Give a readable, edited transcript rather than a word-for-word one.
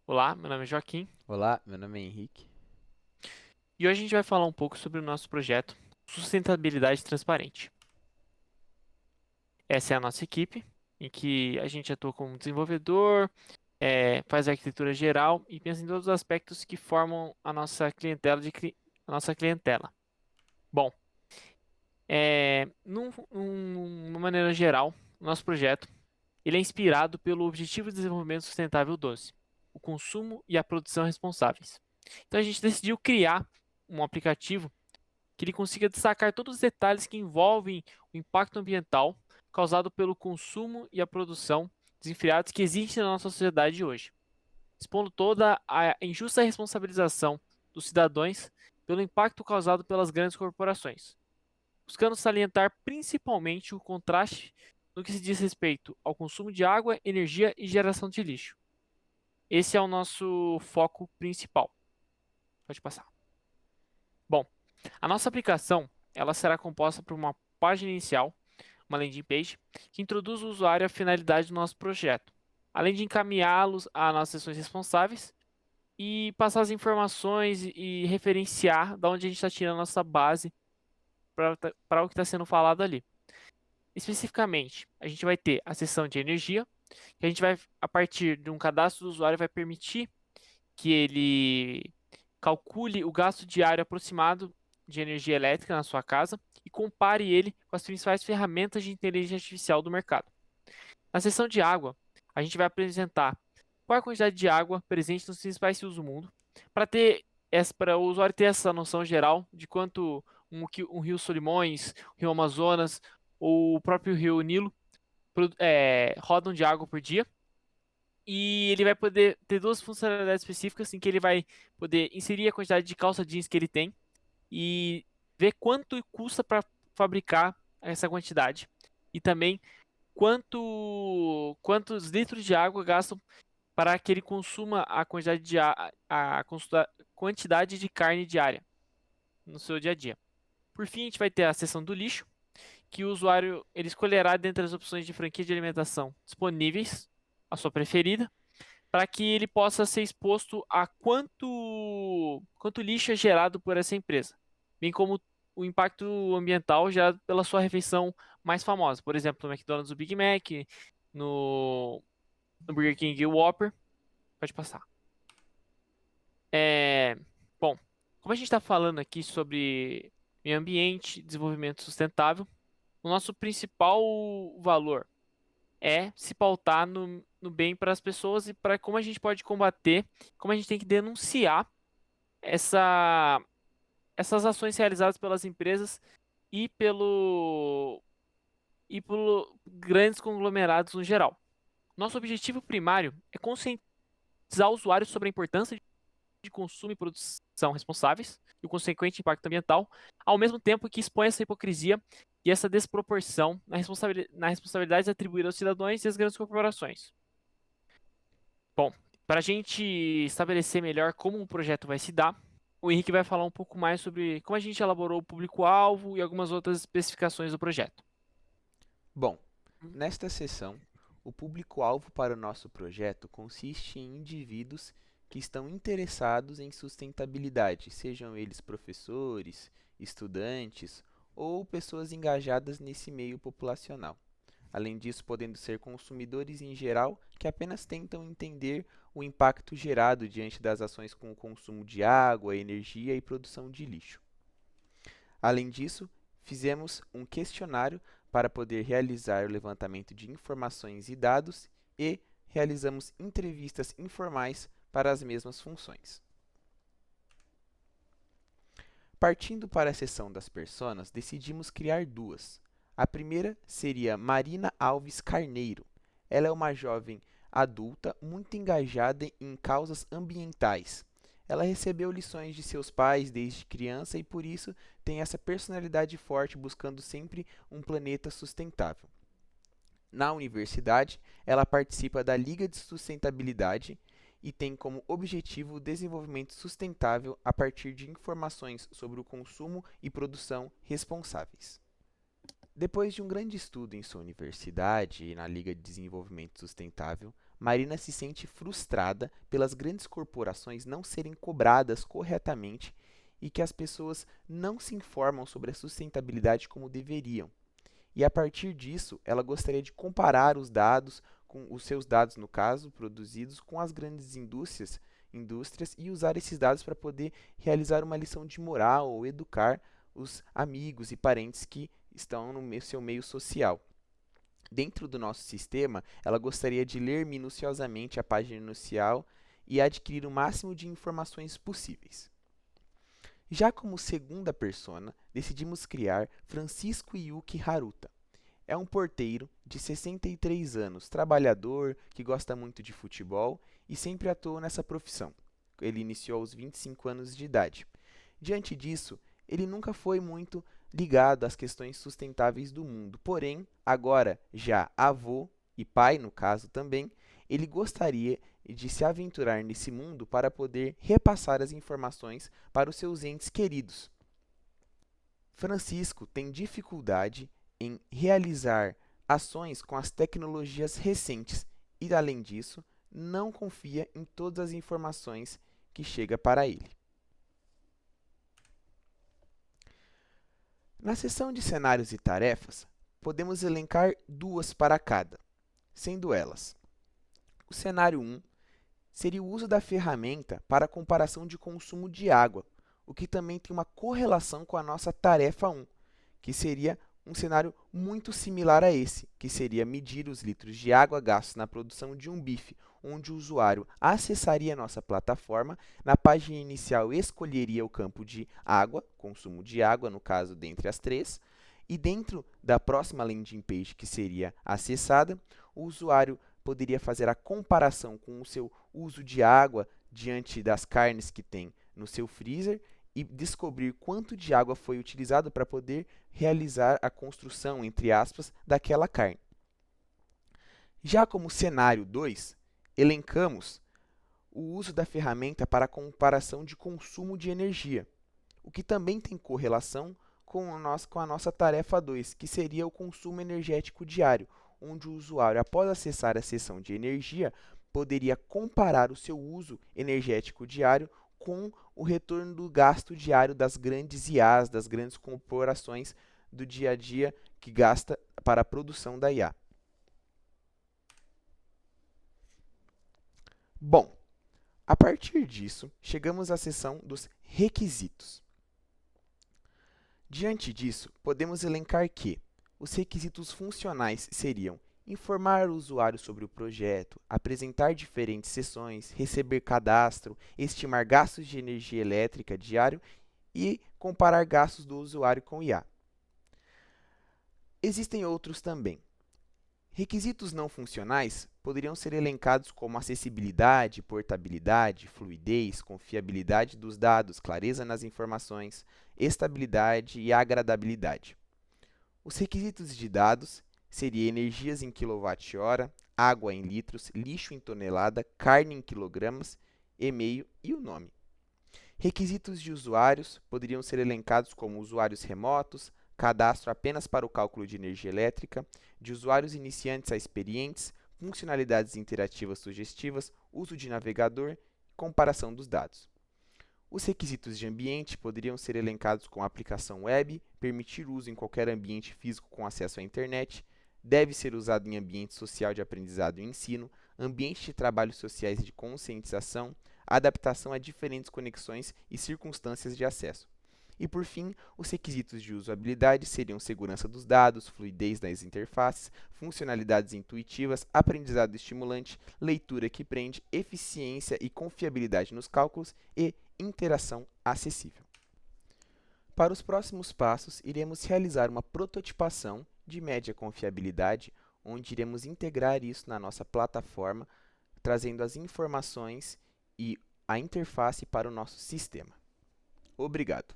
Olá, meu nome é Joaquim Olá, meu nome é Henrique. e hoje a gente vai falar um pouco sobre o nosso projeto Sustentabilidade Transparente. Essa é a nossa equipe, em que a gente atua como desenvolvedor, faz a arquitetura geral e pensa em todos os aspectos que formam a nossa clientela a nossa clientela. Bom, numa maneira geral, o nosso projeto ele é inspirado pelo Objetivo de Desenvolvimento Sustentável 12, o consumo e a produção responsáveis. Então a gente decidiu criar um aplicativo que ele consiga destacar todos os detalhes que envolvem o impacto ambiental causado pelo consumo e a produção desenfreados que existem na nossa sociedade hoje, expondo toda a injusta responsabilização dos cidadãos pelo impacto causado pelas grandes corporações, buscando salientar principalmente o contraste no que se diz respeito ao consumo de água, energia e geração de lixo. Esse é o nosso foco principal. Pode passar. Bom, a nossa aplicação ela será composta por uma página inicial, uma landing page, que introduz o usuário à finalidade do nosso projeto, além de encaminhá-los a nossas sessões responsáveis e passar as informações e referenciar da onde a gente está tirando a nossa base para o que está sendo falado ali. Especificamente, a gente vai ter a seção de energia, que a gente vai, a partir de um cadastro do usuário, vai permitir que ele calcule o gasto diário aproximado de energia elétrica na sua casa e compare ele com as principais ferramentas de inteligência artificial do mercado. Na seção de água, a gente vai apresentar qual é a quantidade de água presente nos principais rios do mundo, para o usuário ter essa noção geral de quanto um rio Solimões, o rio Amazonas ou o próprio rio Nilo rodam de água por dia. E ele vai poder ter duas funcionalidades específicas em que ele vai poder inserir a quantidade de calça jeans que ele tem e ver quanto custa para fabricar essa quantidade. E também quantos litros de água gastam para que ele consuma a quantidade de carne diária no seu dia a dia. Por fim, a gente vai ter a seção do lixo, que o usuário ele escolherá dentre as opções de franquia de alimentação disponíveis, a sua preferida, para que ele possa ser exposto a quanto lixo é gerado por essa empresa, bem como o impacto ambiental gerado pela sua refeição mais famosa, por exemplo, no McDonald's o Big Mac, no Burger King o Whopper. Pode passar. É, bom, como a gente está falando aqui sobre meio ambiente, desenvolvimento sustentável, o nosso principal valor é se pautar no bem para as pessoas e para como a gente pode combater, como a gente tem que denunciar essa, essas ações realizadas pelas empresas e pelo grandes conglomerados no geral. Nosso objetivo primário é conscientizar usuários sobre a importância de consumo e produção responsáveis e o consequente impacto ambiental, ao mesmo tempo que expõe essa hipocrisia e essa desproporção na responsabilidade atribuída aos cidadãos e às grandes corporações. Bom, para a gente estabelecer melhor como o projeto vai se dar, o Henrique vai falar um pouco mais sobre como a gente elaborou o público-alvo e algumas outras especificações do projeto. Bom, nesta sessão, o público-alvo para o nosso projeto consiste em indivíduos que estão interessados em sustentabilidade, sejam eles professores, estudantes ou pessoas engajadas nesse meio populacional. Além disso, podendo ser consumidores em geral que apenas tentam entender o impacto gerado diante das ações com o consumo de água, energia e produção de lixo. Além disso, fizemos um questionário para poder realizar o levantamento de informações e dados e realizamos entrevistas informais para as mesmas funções. Partindo para a seção das personas, decidimos criar duas. A primeira seria Marina Alves Carneiro. Ela é uma jovem adulta muito engajada em causas ambientais. Ela recebeu lições de seus pais desde criança e por isso tem essa personalidade forte buscando sempre um planeta sustentável. Na universidade, ela participa da Liga de Sustentabilidade e tem como objetivo o desenvolvimento sustentável a partir de informações sobre o consumo e produção responsáveis. Depois de um grande estudo em sua universidade e na Liga de Desenvolvimento Sustentável, Marina se sente frustrada pelas grandes corporações não serem cobradas corretamente e que as pessoas não se informam sobre a sustentabilidade como deveriam. E a partir disso, ela gostaria de comparar os dados, com os seus dados, no caso, produzidos com as grandes indústrias e usar esses dados para poder realizar uma lição de moral ou educar os amigos e parentes que estão no seu meio social. Dentro do nosso sistema, ela gostaria de ler minuciosamente a página inicial e adquirir o máximo de informações possíveis. Já como segunda persona, decidimos criar Francisco Yuki Haruta. É um porteiro de 63 anos, trabalhador, que gosta muito de futebol e sempre atuou nessa profissão. Ele iniciou aos 25 anos de idade. Diante disso, ele nunca foi muito ligado às questões sustentáveis do mundo. Porém, agora já avô e pai, no caso também, ele gostaria de se aventurar nesse mundo para poder repassar as informações para os seus entes queridos. Francisco tem dificuldade em realizar ações com as tecnologias recentes e, além disso, não confia em todas as informações que chega para ele. Na seção de cenários e tarefas, podemos elencar duas para cada, sendo elas: o cenário 1 seria o uso da ferramenta para a comparação de consumo de água, o que também tem uma correlação com a nossa tarefa 1, que seria um cenário muito similar a esse, que seria medir os litros de água gastos na produção de um bife, onde o usuário acessaria a nossa plataforma, na página inicial escolheria o campo de água, consumo de água, no caso, dentre as três, e dentro da próxima landing page que seria acessada, o usuário poderia fazer a comparação com o seu uso de água diante das carnes que tem no seu freezer e descobrir quanto de água foi utilizado para poder realizar a construção, entre aspas, daquela carne. Já como cenário 2, elencamos o uso da ferramenta para a comparação de consumo de energia, o que também tem correlação com a nossa tarefa 2, que seria o consumo energético diário, onde o usuário, após acessar a seção de energia, poderia comparar o seu uso energético diário com o retorno do gasto diário das grandes IAs, das grandes corporações do dia a dia que gasta para a produção da IA. Bom, a partir disso, chegamos à seção dos requisitos. Diante disso, podemos elencar que os requisitos funcionais seriam informar o usuário sobre o projeto, apresentar diferentes sessões, receber cadastro, estimar gastos de energia elétrica diário e comparar gastos do usuário com IA. Existem outros também. Requisitos não funcionais poderiam ser elencados como acessibilidade, portabilidade, fluidez, confiabilidade dos dados, clareza nas informações, estabilidade e agradabilidade. Os requisitos de dados seriam energias em kWh, água em litros, lixo em tonelada, carne em quilogramas, e-mail e o nome. Requisitos de usuários poderiam ser elencados como usuários remotos, cadastro apenas para o cálculo de energia elétrica, de usuários iniciantes a experientes, funcionalidades interativas sugestivas, uso de navegador, comparação dos dados. Os requisitos de ambiente poderiam ser elencados com aplicação web, permitir uso em qualquer ambiente físico com acesso à internet, deve ser usado em ambiente social de aprendizado e ensino, ambiente de trabalhos sociais de conscientização, adaptação a diferentes conexões e circunstâncias de acesso. E, por fim, os requisitos de usabilidade seriam segurança dos dados, fluidez das interfaces, funcionalidades intuitivas, aprendizado estimulante, leitura que prende, eficiência e confiabilidade nos cálculos e interação acessível. Para os próximos passos, iremos realizar uma prototipação de média confiabilidade, onde iremos integrar isso na nossa plataforma, trazendo as informações e a interface para o nosso sistema. Obrigado.